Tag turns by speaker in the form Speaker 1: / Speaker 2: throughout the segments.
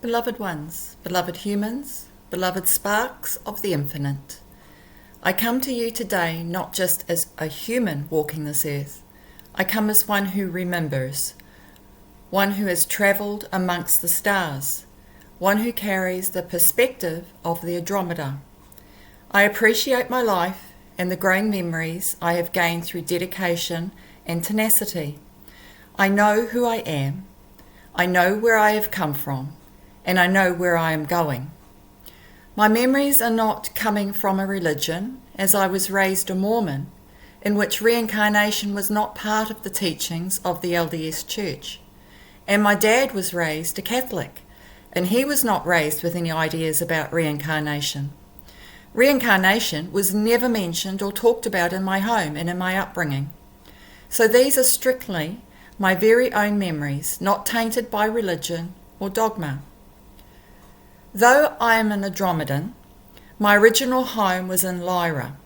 Speaker 1: Beloved ones, beloved humans, beloved sparks of the infinite, I come to you today not just as a human walking this earth. I come as one who remembers, one who has travelled amongst the stars, one who carries the perspective of the Andromeda. I appreciate my life and the growing memories I have gained through dedication and tenacity. I know who I am, I know where I have come from, and I know where I am going. My memories are not coming from a religion, as I was raised a Morman, in which reincarnation was not part of the teachings of the LDS Church. And my dad was raised a Catholic, and he was not raised with any ideas about reincarnation. Reincarnation was never mentioned or talked about in my home and in my upbringing. So these are strictly my very own memories, not tainted by religion or dogma. Though I am an Andromedan, my original home was in Lyra.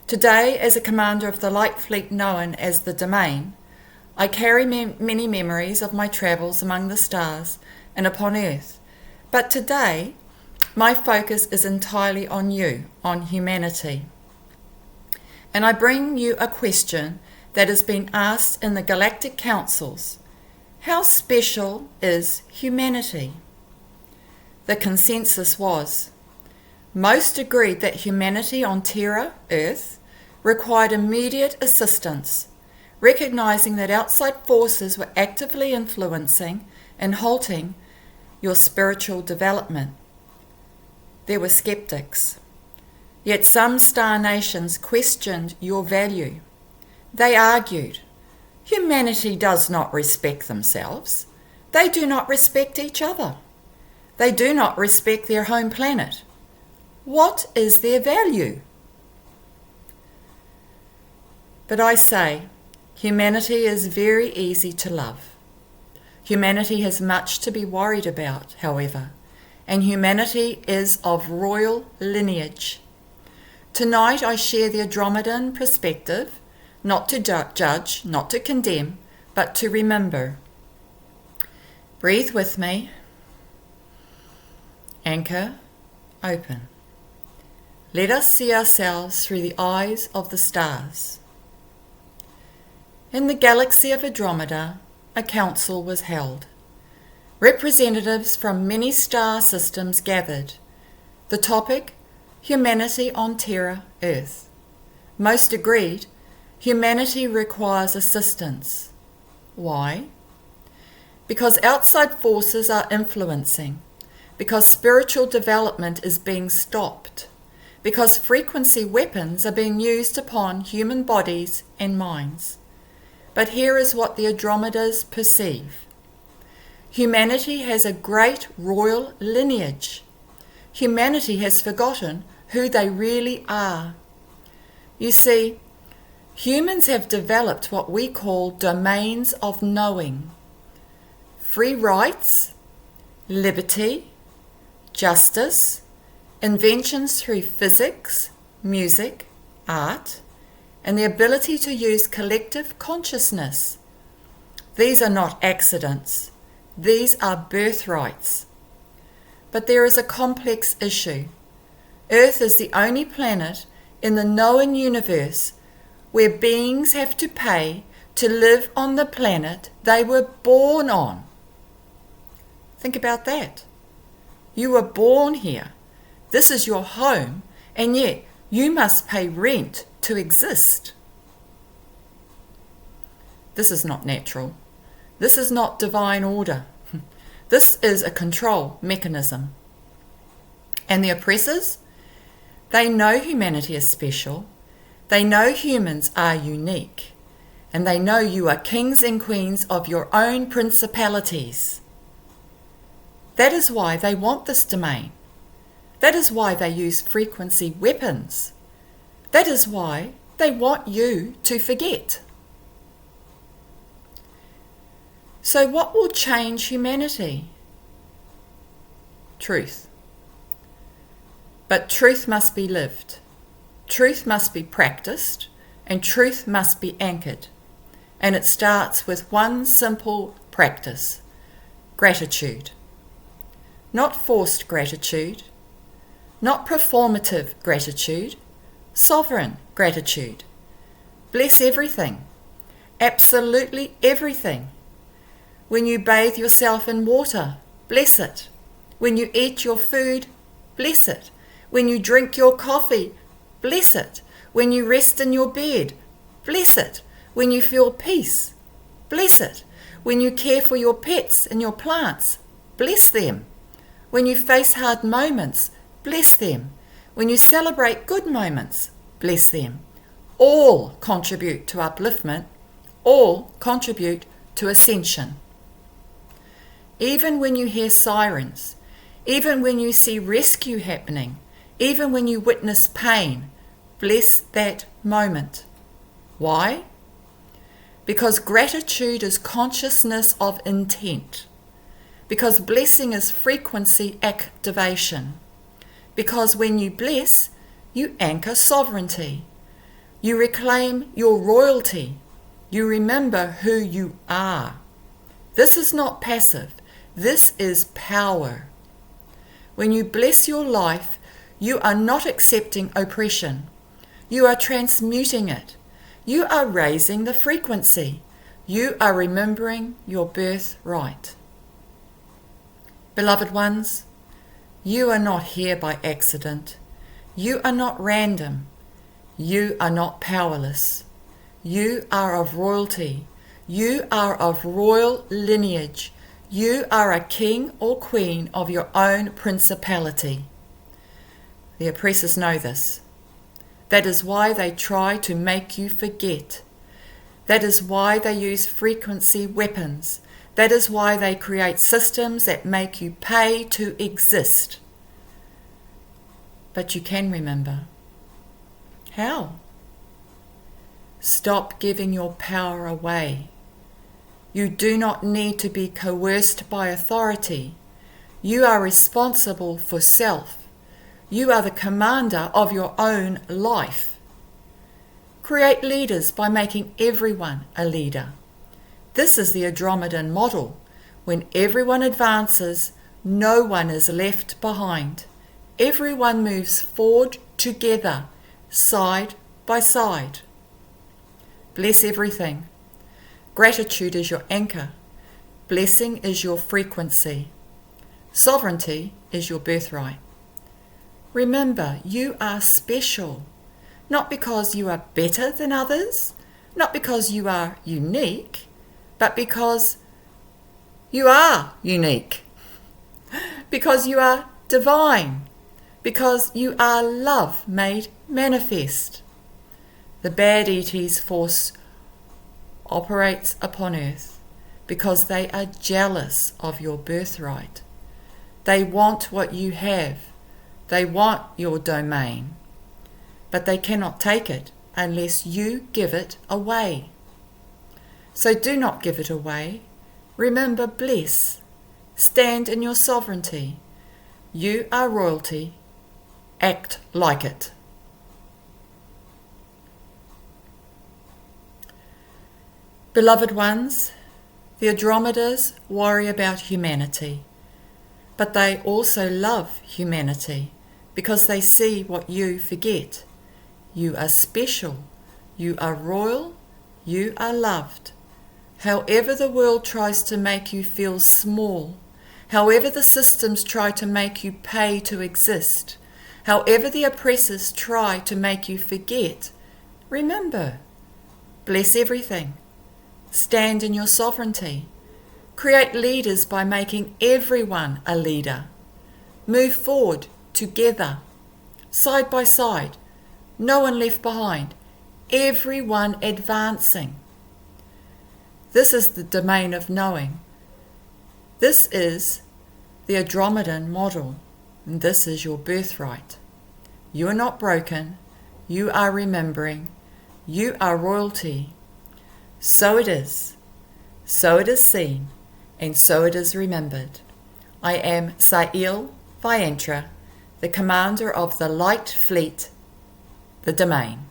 Speaker 1: Today, as a commander of the light fleet known as the Domain, I carry many memories of my travels among the stars and upon Earth. But today, my focus is entirely on you, on humanity. And I bring you a question that has been asked in the Galactic councils. How special is humanity? The consensus was, most agreed that humanity on Terra, Earth, required immediate assistance, recognizing that outside forces were actively influencing and halting your spiritual development. There were skeptics. Yet some star nations questioned your value. They argued, humanity does not respect themselves. They do not respect each other. They do not respect their home planet. What is their value? But I say, humanity is very easy to love. Humanity has much to be worried about, however, and humanity is of royal lineage. Tonight I share the Andromedan perspective, not to judge, not to condemn, but to remember. Breathe with me. Anchor, open. Let us see ourselves through the eyes of the stars. In the galaxy of Andromeda, a council was held. Representatives from many star systems gathered. The topic, humanity on Terra, Earth. Most agreed, humanity requires assistance. Why? Because outside forces are influencing. Because spiritual development is being stopped, because frequency weapons are being used upon human bodies and minds. But here is what the Andromedas perceive. Humanity has a great royal lineage. Humanity has forgotten who they really are. You see, humans have developed what we call domains of knowing. Free rights, liberty, justice, inventions through physics, music, art, and the ability to use collective consciousness. These are not accidents. These are birthrights. But there is a complex issue. Earth is the only planet in the known universe where beings have to pay to live on the planet they were born on. Think about that. You were born here. This is your home, and yet you must pay rent to exist. This is not natural. This is not divine order. This is a control mechanism. And the oppressors? They know humanity is special. They know humans are unique. And they know you are kings and queens of your own principalities. That is why they want this domain. That is why they use frequency weapons. That is why they want you to forget. So what will change humanity? Truth. But truth must be lived. Truth must be practiced, and truth must be anchored. And it starts with one simple practice: gratitude. not forced gratitude, not performative gratitude, sovereign gratitude. Bless everything, absolutely everything. When you bathe yourself in water, bless it. When you eat your food, bless it. When you drink your coffee, bless it. When you rest in your bed, bless it. When you feel peace, bless it. When you care for your pets and your plants, bless them. When you face hard moments, bless them. When you celebrate good moments, bless them. All contribute to upliftment. All contribute to ascension. Even when you hear sirens, even when you see rescue happening, even when you witness pain, bless that moment. Why? Because gratitude is consciousness of intent. Because blessing is frequency activation. Because when you bless, you anchor sovereignty. You reclaim your royalty. You remember who you are. This is not passive. This is power. When you bless your life, you are not accepting oppression. You are transmuting it. You are raising the frequency. You are remembering your birthright. Beloved ones, you are not here by accident. You are not random. You are not powerless. You are of royalty. You are of royal lineage. You are a king or queen of your own principality. The oppressors know this. That is why they try to make you forget. That is why they use frequency weapons. That is why they create systems that make you pay to exist. But you can remember. How? Stop giving your power away. You do not need to be coerced by authority. You are responsible for self. You are the commander of your own life. Create leaders by making everyone a leader. This is the Andromedan model. When everyone advances, no one is left behind. Everyone moves forward together, side by side. Bless everything. Gratitude is your anchor. Blessing is your frequency. Sovereignty is your birthright. Remember, you are special, not because you are better than others, not because you are unique, but because you are unique, because you are divine, because you are love made manifest. The bad ET's force operates upon earth because they are jealous of your birthright. They want what you have. They want your domain, but they cannot take it unless you give it away. So do not give it away. Remember, bless. Stand in your sovereignty. You are royalty. Act like it. Beloved ones, the Andromedas worry about humanity, but they also love humanity because they see what you forget. You are special. You are royal. You are loved. However the world tries to make you feel small, however the systems try to make you pay to exist, however the oppressors try to make you forget, remember, bless everything. Stand in your sovereignty. Create leaders by making everyone a leader. Move forward together, side by side, no one left behind, everyone advancing. This is the domain of knowing. This is the Andromedan model, and this is your birthright. You are not broken. You are remembering. You are royalty. So it is. So it is seen, and so it is remembered. I am Sael'Viantra, the commander of the Light Fleet, the domain.